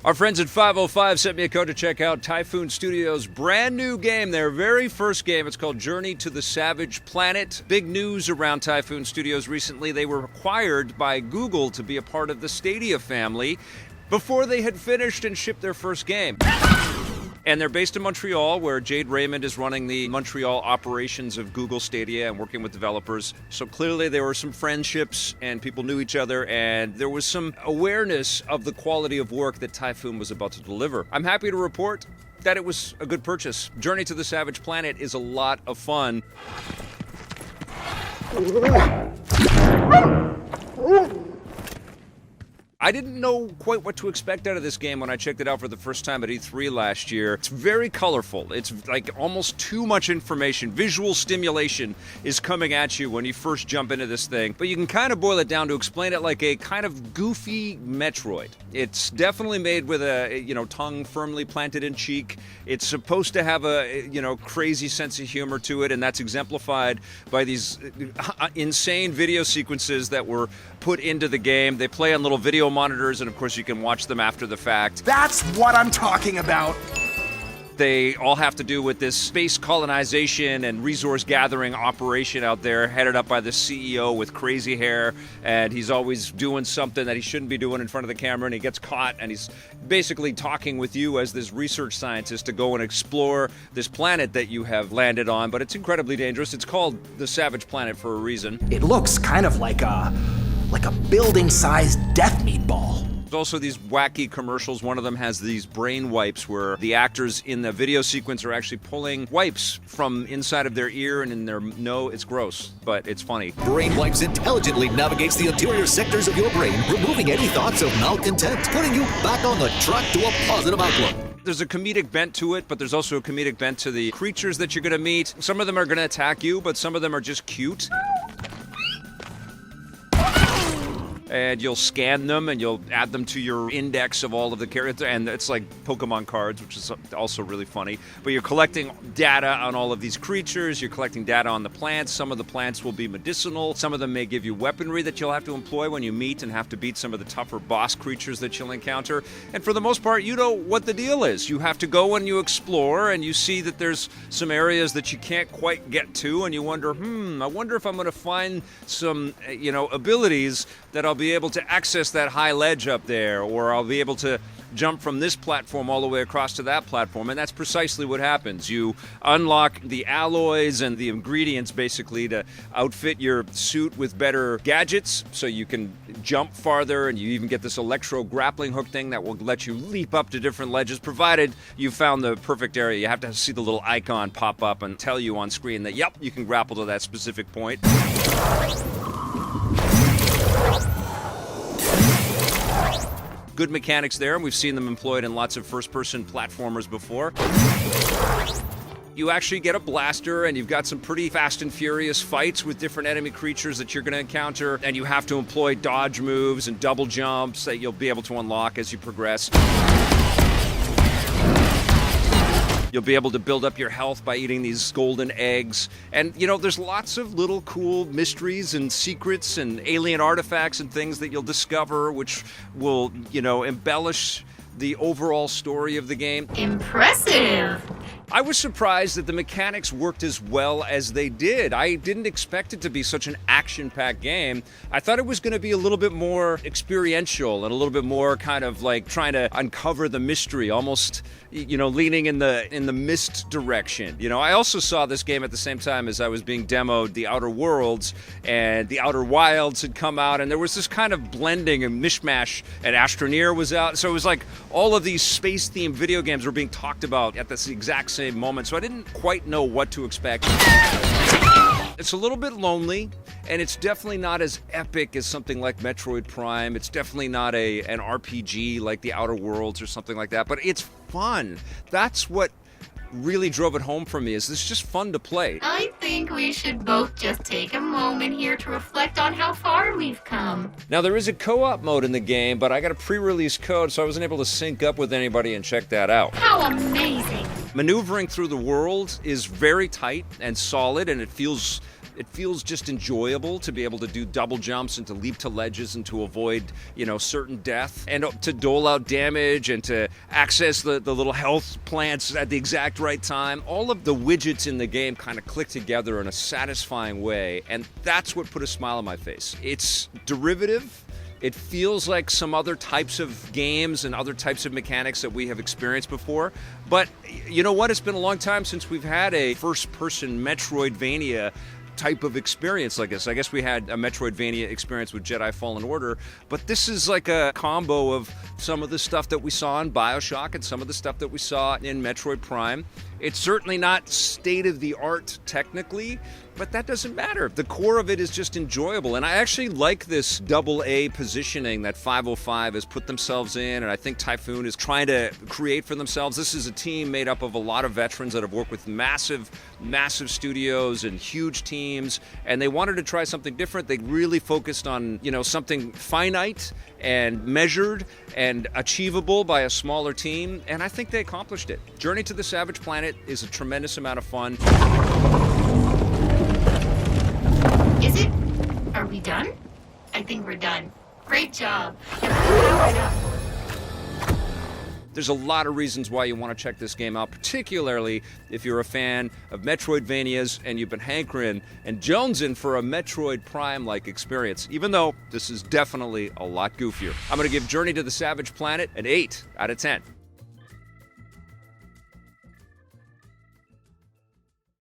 Our friends at 505 sent me a code to check out Typhoon Studios' brand new game, their very first game. It's called Journey to the Savage Planet. Big news around Typhoon Studios recently. They were acquired by Google to be a part of the Stadia family before they had finished and shipped their first game. And they're based in Montreal, where Jade Raymond is running the Montreal operations of Google Stadia and working with developers. So clearly there were some friendships and people knew each other, and there was some awareness of the quality of work that Typhoon was about to deliver. I'm happy to report that it was a good purchase. Journey to the Savage Planet is a lot of fun. I didn't know quite what to expect out of this game when I checked it out for the first time at E3 last year. It's very colorful. It's like almost too much information. Visual stimulation is coming at you when you first jump into this thing. But you can kind of boil it down to explain it like a kind of goofy Metroid. It's definitely made with a, tongue firmly planted in cheek. It's supposed to have a, crazy sense of humor to it, and that's exemplified by these insane video sequences that were put into the game. They play on little video monitors, and of course you can watch them after the fact. That's what I'm talking about. They all have to do with this space colonization and resource gathering operation out there, headed up by the CEO with crazy hair, and he's always doing something that he shouldn't be doing in front of the camera, and he gets caught, and he's basically talking with you as this research scientist to go and explore this planet that you have landed on, but it's incredibly dangerous. It's called the Savage Planet for a reason. It looks kind of like a building-sized death meatball. There's also these wacky commercials. One of them has these brain wipes where the actors in the video sequence are actually pulling wipes from inside of their ear and in their nose. It's gross, but it's funny. Brain Wipes intelligently navigates the interior sectors of your brain, removing any thoughts of malcontent, putting you back on the track to a positive outlook. There's a comedic bent to it, but there's also a comedic bent to the creatures that you're going to meet. Some of them are going to attack you, but some of them are just cute. And you'll scan them and you'll add them to your index of all of the characters, and it's like Pokemon cards, which is also really funny. But you're collecting data on all of these creatures, you're collecting data on the plants. Some of the plants will be medicinal, some of them may give you weaponry that you'll have to employ when you meet and have to beat some of the tougher boss creatures that you'll encounter. And for the most part, you know what the deal is. You have to go and you explore, and you see that there's some areas that you can't quite get to, and you wonder, I wonder if I'm going to find some, abilities that I'll be able to access that high ledge up there, or I'll be able to jump from this platform all the way across to that platform. And that's precisely what happens. You unlock the alloys and the ingredients basically to outfit your suit with better gadgets so you can jump farther, and you even get this electro grappling hook thing that will let you leap up to different ledges, provided you found the perfect area. You have to see the little icon pop up and tell you on screen that, yep, you can grapple to that specific point. Good mechanics there, and we've seen them employed in lots of first-person platformers before. You actually get a blaster, and you've got some pretty fast and furious fights with different enemy creatures that you're going to encounter, and you have to employ dodge moves and double jumps that you'll be able to unlock as you progress. You'll be able to build up your health by eating these golden eggs. And, there's lots of little cool mysteries and secrets and alien artifacts and things that you'll discover, which will, embellish the overall story of the game. Impressive! I was surprised that the mechanics worked as well as they did. I didn't expect it to be such an action-packed game. I thought it was going to be a little bit more experiential and a little bit more kind of like trying to uncover the mystery, almost, leaning in the Myst direction. I also saw this game at the same time as I was being demoed The Outer Worlds, and The Outer Wilds had come out, and there was this kind of blending and mishmash, and Astroneer was out. So it was like all of these space-themed video games were being talked about at this exact same moment, so I didn't quite know what to expect. It's a little bit lonely, and it's definitely not as epic as something like Metroid Prime. It's definitely not an RPG like The Outer Worlds or something like that, but it's fun. That's what really drove it home for me, is it's just fun to play. I think we should both just take a moment here to reflect on how far we've come. Now, there is a co-op mode in the game, but I got a pre-release code, so I wasn't able to sync up with anybody and check that out. How amazing! Maneuvering through the world is very tight and solid, and it feels It feels just enjoyable to be able to do double jumps and to leap to ledges and to avoid, certain death, and to dole out damage and to access the little health plants at the exact right time. All of the widgets in the game kind of click together in a satisfying way, and that's what put a smile on my face. It's derivative. It feels like some other types of games and other types of mechanics that we have experienced before. But you know what? It's been a long time since we've had a first-person Metroidvania type of experience like this. I guess we had a Metroidvania experience with Jedi Fallen Order, but this is like a combo of some of the stuff that we saw in BioShock and some of the stuff that we saw in Metroid Prime. It's certainly not state-of-the-art technically, but that doesn't matter. The core of it is just enjoyable, and I actually like this AA positioning that 505 has put themselves in, and I think Typhoon is trying to create for themselves. This is a team made up of a lot of veterans that have worked with massive studios and huge teams, and they wanted to try something different. They really focused on, something finite and measured and achievable by a smaller team, and I think they accomplished it. Journey to the Savage Planet is a tremendous amount of fun. Is it? Are we done? I think we're done. Great job. Powered up. There's a lot of reasons why you want to check this game out, particularly if you're a fan of Metroidvanias and you've been hankering and jonesing for a Metroid Prime-like experience, even though this is definitely a lot goofier. I'm going to give Journey to the Savage Planet an 8 out of 10.